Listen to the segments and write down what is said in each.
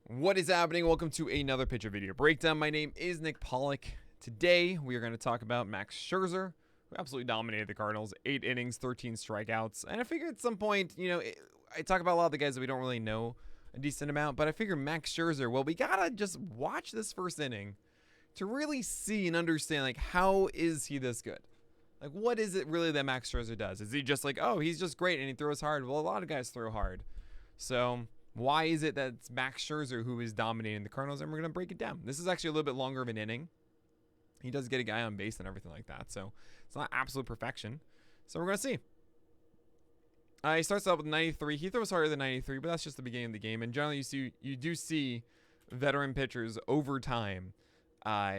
What is happening? Welcome to another pitcher video breakdown. My name is Nick Pollack. Today, we are going to talk about Max Scherzer, who absolutely dominated the Cardinals. 8 innings, 13 strikeouts. And I figured at some point, I talk about a lot of the guys that we don't really know a decent amount, but I figure Max Scherzer, well, we got to just watch this first inning to really see and understand, how is he this good? What is it really that Max Scherzer does? Is he just he's just great and he throws hard? Well, a lot of guys throw hard. So why is it that it's Max Scherzer who is dominating the Cardinals? And we're going to break it down. This is actually a little bit longer of an inning. He does get a guy on base and everything like that. So it's not absolute perfection. So we're going to see. He starts out with 93. He throws harder than 93, but that's just the beginning of the game. And generally, you do see veteran pitchers over time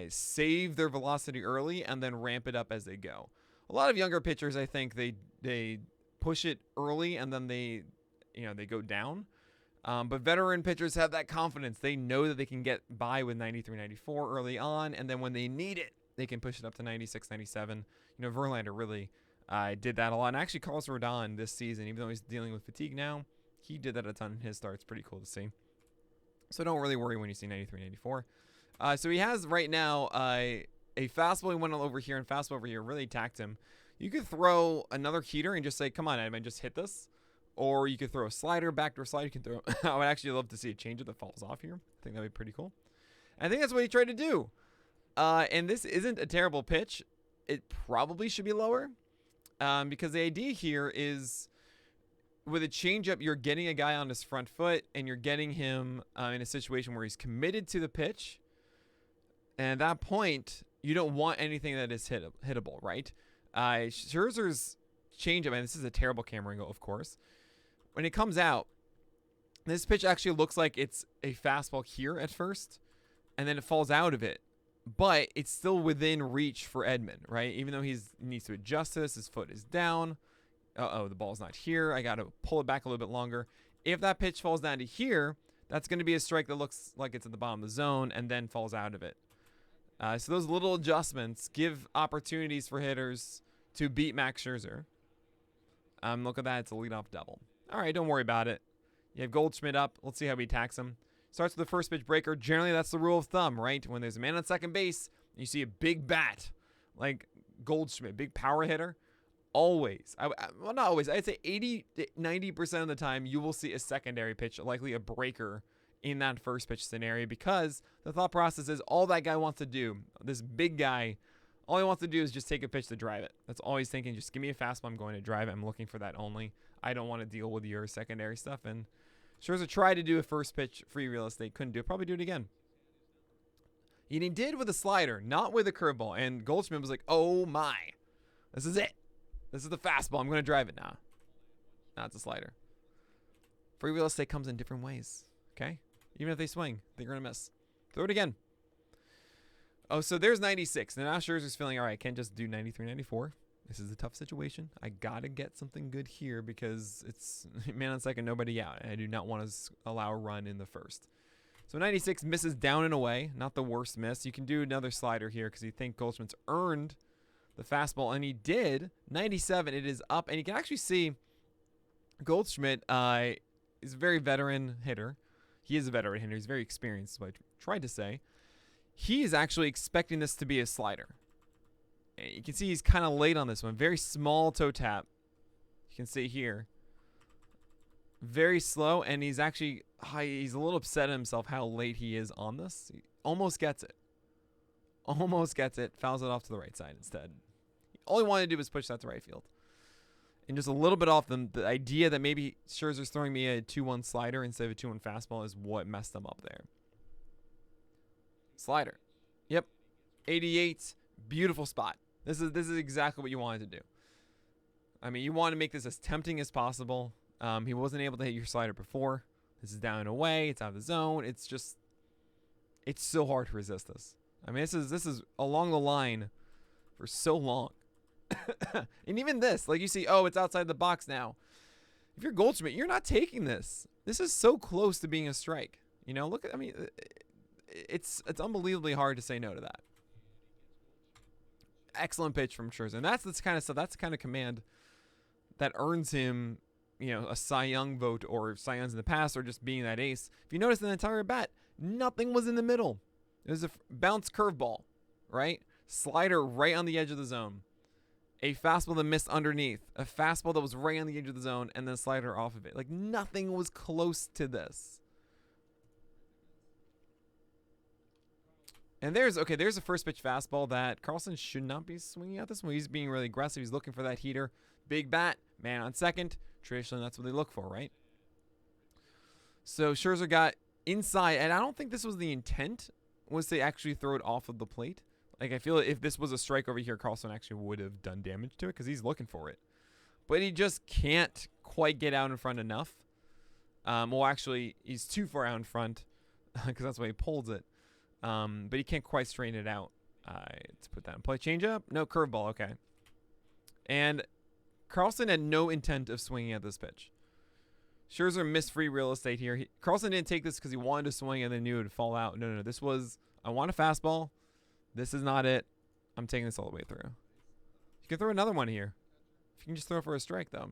save their velocity early and then ramp it up as they go. A lot of younger pitchers, I think, they push it early and then they go down. But veteran pitchers have that confidence. They know that they can get by with 93, 94 early on, and then when they need it, they can push it up to 96, 97. Verlander really did that a lot. And actually, Carlos Rodon this season, even though he's dealing with fatigue now, he did that a ton in his starts. Pretty cool to see. So don't really worry when you see 93, 94. So he has right now a fastball. He went over here and fastball over here. Really attacked him. You could throw another heater and just say, come on, Edmund, just hit this. Or you could throw a slider, backdoor slider. You can throw. I would actually love to see a changeup that falls off here. I think that'd be pretty cool. And I think that's what he tried to do. And this isn't a terrible pitch. It probably should be lower. Because the idea here is with a changeup, you're getting a guy on his front foot and you're getting him in a situation where he's committed to the pitch. And at that point, you don't want anything that is hittable, right? Scherzer's changeup, and this is a terrible camera angle, of course. When it comes out, this pitch actually looks like it's a fastball here at first, and then it falls out of it. But it's still within reach for Edmund, right? Even though he needs to adjust this, his foot is down. The ball's not here. I got to pull it back a little bit longer. If that pitch falls down to here, that's going to be a strike that looks like it's at the bottom of the zone and then falls out of it. So those little adjustments give opportunities for hitters to beat Max Scherzer. Look at that. It's a leadoff double. All right, don't worry about it. You have Goldschmidt up. Let's see how he attacks him. Starts with the first pitch breaker. Generally, that's the rule of thumb, right? When there's a man on second base, you see a big bat like Goldschmidt, big power hitter. Always. Well, not always. I'd say 80 to 90% of the time, you will see a secondary pitch, likely a breaker in that first pitch scenario, because the thought process is all that guy wants to do, this big guy, all he wants to do is just take a pitch to drive it. That's all he's thinking. Just give me a fastball. I'm going to drive it. I'm looking for that only. I don't want to deal with your secondary stuff. And Scherzer tried to do a first pitch free real estate. Couldn't do it. Probably do it again. And he did with a slider, not with a curveball. And Goldschmidt was like, oh my. This is it. This is the fastball. I'm going to drive it now. Nah, it's a slider. Free real estate comes in different ways. Okay? Even if they swing, they're going to miss. Throw it again. Oh, so there's 96. Now Scherzer's feeling, all right, I can't just do 93, 94. This is a tough situation. I got to get something good here because it's man on second, nobody out. And I do not want to allow a run in the first. So 96 misses down and away. Not the worst miss. You can do another slider here because you think Goldschmidt's earned the fastball. And he did. 97, it is up. And you can actually see Goldschmidt is a very veteran hitter. He is a veteran hitter. He's very experienced, is what I tried to say. He is actually expecting this to be a slider. And you can see he's kind of late on this one. Very small toe tap. You can see here. Very slow, and he's actually he's a little upset at himself how late he is on this. He almost gets it. Almost gets it. Fouls it off to the right side instead. All he wanted to do was push that to right field. And just a little bit off the idea that maybe Scherzer's throwing me a 2-1 slider instead of a 2-1 fastball is what messed them up there. Slider. Yep. 88. Beautiful spot. This is exactly what you wanted to do. I mean, you want to make this as tempting as possible. He wasn't able to hit your slider before. This is down and away. It's out of the zone. It's so hard to resist this. I mean, this is along the line for so long. And even this, you see, oh, it's outside the box now. If you're Goldschmidt, you're not taking this. This is so close to being a strike. Look at, I mean, it's unbelievably hard to say no to that. Excellent pitch from Scherzer. And that's the kind of stuff, that's the kind of command that earns him a Cy Young vote or Cy Youngs in the past or just being that ace. If you notice in the entire at bat, nothing was in the middle. It was a bounce curveball, right? Slider right on the edge of the zone. A fastball that missed underneath. A fastball that was right on the edge of the zone, and then a slider off of it. Like, nothing was close to this. And there's a first pitch fastball that Carlson should not be swinging at this one. He's being really aggressive. He's looking for that heater. Big bat, man on second. Traditionally, that's what they look for, right? So Scherzer got inside, and I don't think this was the intent, was to actually throw it off of the plate. Like, I feel if this was a strike over here, Carlson actually would have done damage to it because he's looking for it. But he just can't quite get out in front enough. Well, actually, he's too far out in front because that's why he pulls it. But he can't quite straighten it out. Let's put that in play. Change up? No, curveball. Okay. And Carlson had no intent of swinging at this pitch. Scherzer missed free real estate here. Carlson didn't take this because he wanted to swing and then knew it would fall out. No. This was, I want a fastball. This is not it. I'm taking this all the way through. You can throw another one here. If you can just throw it for a strike, though.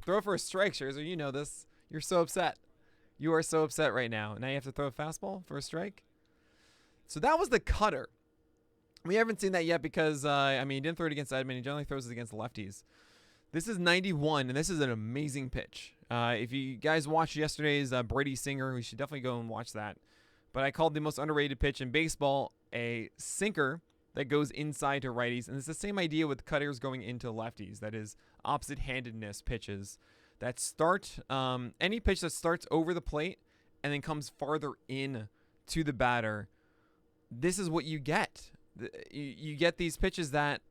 Throw it for a strike, Scherzer. You know this. You're so upset. You are so upset right now. Now you have to throw a fastball for a strike. So that was the cutter. We haven't seen that yet because, he didn't throw it against Edman. He generally throws it against lefties. This is 91, and this is an amazing pitch. If you guys watched yesterday's Brady Singer, we should definitely go and watch that. But I called the most underrated pitch in baseball a sinker that goes inside to righties. And it's the same idea with cutters going into lefties. That is opposite-handedness pitches that start, any pitch that starts over the plate and then comes farther in to the batter. This is what you get. You get these pitches that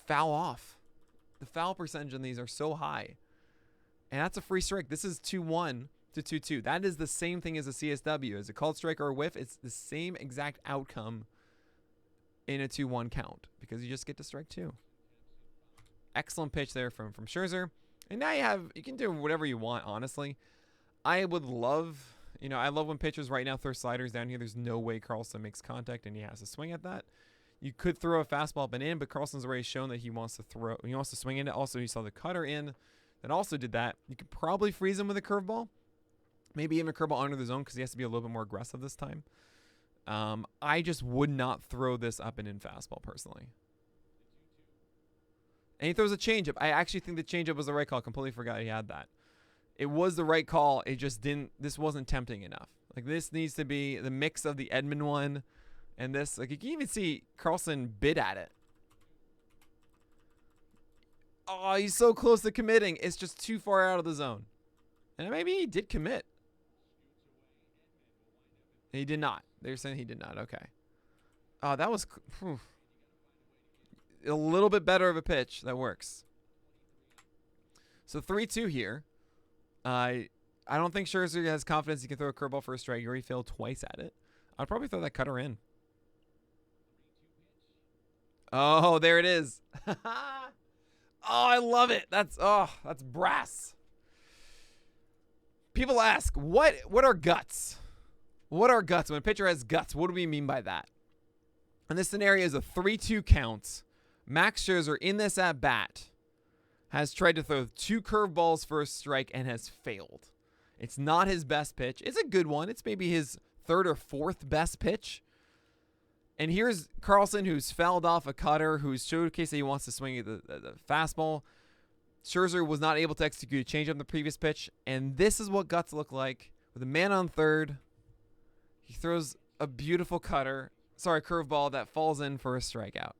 foul off. The foul percentage on these are so high. And that's a free strike. This is 2-1 to 2-2. That is the same thing as a CSW. As a called strike or a whiff, it's the same exact outcome in a 2-1 count because you just get to strike two. Excellent pitch there from Scherzer. And now you can do whatever you want, honestly. I would love, I love when pitchers right now throw sliders down here. There's no way Carlson makes contact and he has to swing at that. You could throw a fastball up and in, but Carlson's already shown that he wants to swing in it. Also, you saw the cutter in that also did that. You could probably freeze him with a curveball. Maybe even a curveball under the zone because he has to be a little bit more aggressive this time. I just would not throw this up and in fastball personally. And he throws a changeup. I actually think the changeup was the right call. Completely forgot he had that. It was the right call. It just didn't. This wasn't tempting enough. Like, this needs to be the mix of the Edman one and this. Like, you can even see Carlson bid at it. Oh, he's so close to committing. It's just too far out of the zone. And maybe he did commit. He did not. They're saying he did not. Okay. Oh, that was a little bit better of a pitch. That works. So 3-2 here. I don't think Scherzer has confidence he can throw a curveball for a strike. He already failed twice at it. I'd probably throw that cutter in. Oh, there it is. Oh, I love it. That's brass. People ask, what are guts? What are guts? When a pitcher has guts, what do we mean by that? And this scenario is a 3-2 count. Max Scherzer in this at bat has tried to throw 2 curveballs for a strike and has failed. It's not his best pitch. It's a good one. It's maybe his 3rd or 4th best pitch. And here's Carlson, who's fouled off a cutter, who's showcased that he wants to swing the fastball. Scherzer was not able to execute a changeup in the previous pitch. And this is what guts look like. With a man on third, he throws a beautiful curveball that falls in for a strikeout.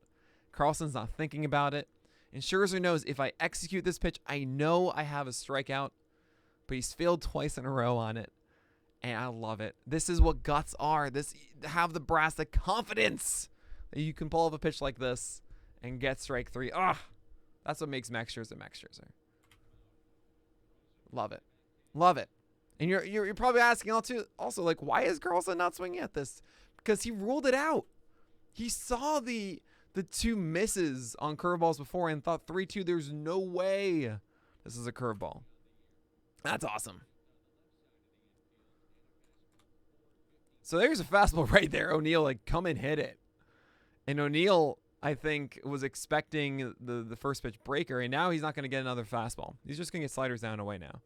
Carlson's not thinking about it. And Scherzer knows if I execute this pitch, I know I have a strikeout. But he's failed twice in a row on it. And I love it. This is what guts are. Have the brass, the confidence that you can pull off a pitch like this and get strike 3. That's what makes Max Scherzer Max Scherzer. Love it. Love it. And you're probably asking also, like, why is Carlson not swinging at this? Because he ruled it out. He saw the 2 misses on curveballs before and thought 3-2, there's no way this is a curveball. That's awesome. So there's a fastball right there. O'Neal, come and hit it. And O'Neal I think, was expecting the first pitch breaker, and now he's not going to get another fastball. He's just going to get sliders down and away now.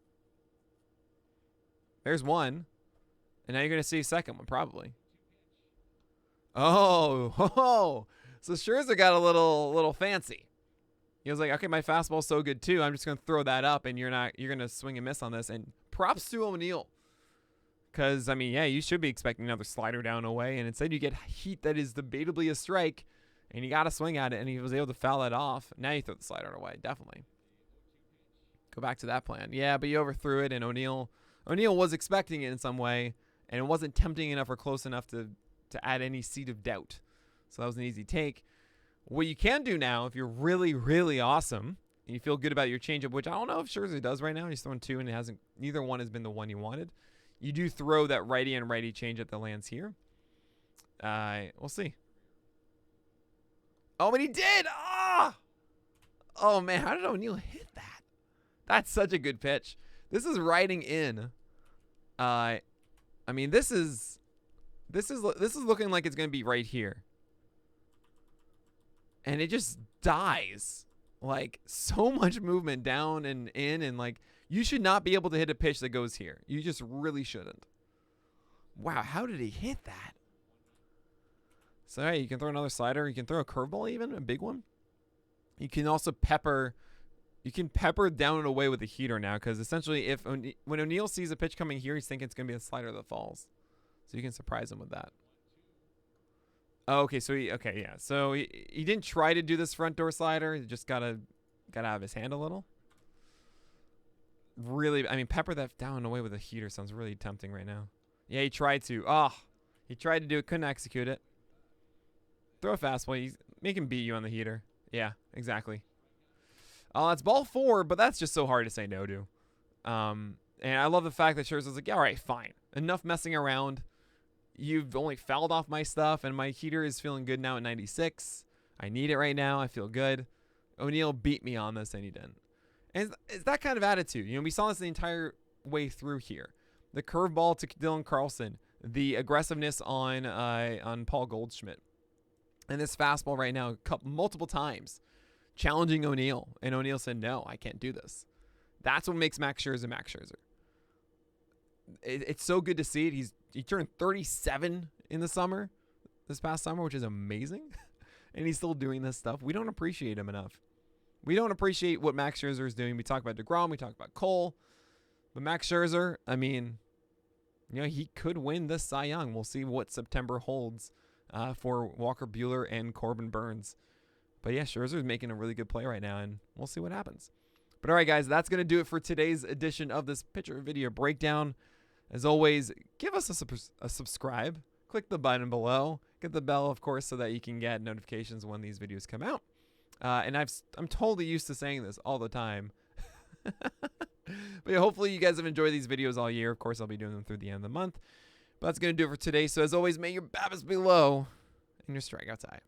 There's one, and now you're going to see a second one probably. Oh, so Scherzer got a little fancy. He was like, okay, my fastball's so good too. I'm just going to throw that up, and you're going to swing and miss on this. And props to O'Neill. Because, I mean, yeah, you should be expecting another slider down away, and instead you get heat that is debatably a strike, and you got to swing at it, and he was able to foul that off. Now you throw the slider away, definitely. Go back to that plan. Yeah, but you overthrew it, and O'Neill was expecting it in some way, and it wasn't tempting enough or close enough to add any seed of doubt. So that was an easy take. What you can do now, if you're really, really awesome, and you feel good about your changeup, which I don't know if Scherzer does right now. He's thrown two, and neither one has been the one he wanted. You do throw that righty and righty changeup that lands here. We'll see. Oh, but he did! Oh, man, how did O'Neill hit that? That's such a good pitch. This is riding in. I mean, this is looking like it's going to be right here. And it just dies. Like, so much movement down and in, and like, you should not be able to hit a pitch that goes here. You just really shouldn't. Wow, how did he hit that? So, hey, you can throw another slider. You can throw a curveball even, a big one. You can also pepper down and away with a heater now, because essentially when O'Neill sees a pitch coming here, he's thinking it's going to be a slider that falls. So you can surprise him with that. Oh, okay, so So he didn't try to do this front door slider. He just got out of his hand a little. Really, I mean, pepper that down and away with a heater sounds really tempting right now. Yeah, he tried to. He tried to do it, couldn't execute it. Throw a fastball. Make him beat you on the heater. Yeah, exactly. It's ball 4, but that's just so hard to say no to. And I love the fact that Scherzer's like, yeah, all right, fine. Enough messing around. You've only fouled off my stuff, and my heater is feeling good now at 96. I need it right now. I feel good. O'Neill beat me on this, and he didn't. And it's that kind of attitude. You know, we saw this the entire way through here. The curveball to Dylan Carlson, the aggressiveness on Paul Goldschmidt, and this fastball right now multiple times, challenging O'Neill. And O'Neill said, no, I can't do this. That's what makes Max Scherzer Max Scherzer. It's so good to see it. He turned 37 in this past summer, which is amazing. And he's still doing this stuff. We don't appreciate him enough. We don't appreciate what Max Scherzer is doing. We talk about DeGrom, we talk about Cole. But Max Scherzer, I mean, you know, he could win this Cy Young. We'll see what September holds for Walker Buehler and Corbin Burns. But yeah, Scherzer's making a really good play right now, and we'll see what happens. But all right, guys, that's going to do it for today's edition of this pitcher video breakdown. As always, give us a subscribe. Click the button below. Get the bell, of course, so that you can get notifications when these videos come out. And I'm totally used to saying this all the time. But yeah, hopefully you guys have enjoyed these videos all year. Of course, I'll be doing them through the end of the month. But that's going to do it for today. So as always, may your BABIPs be low and your strikeouts high.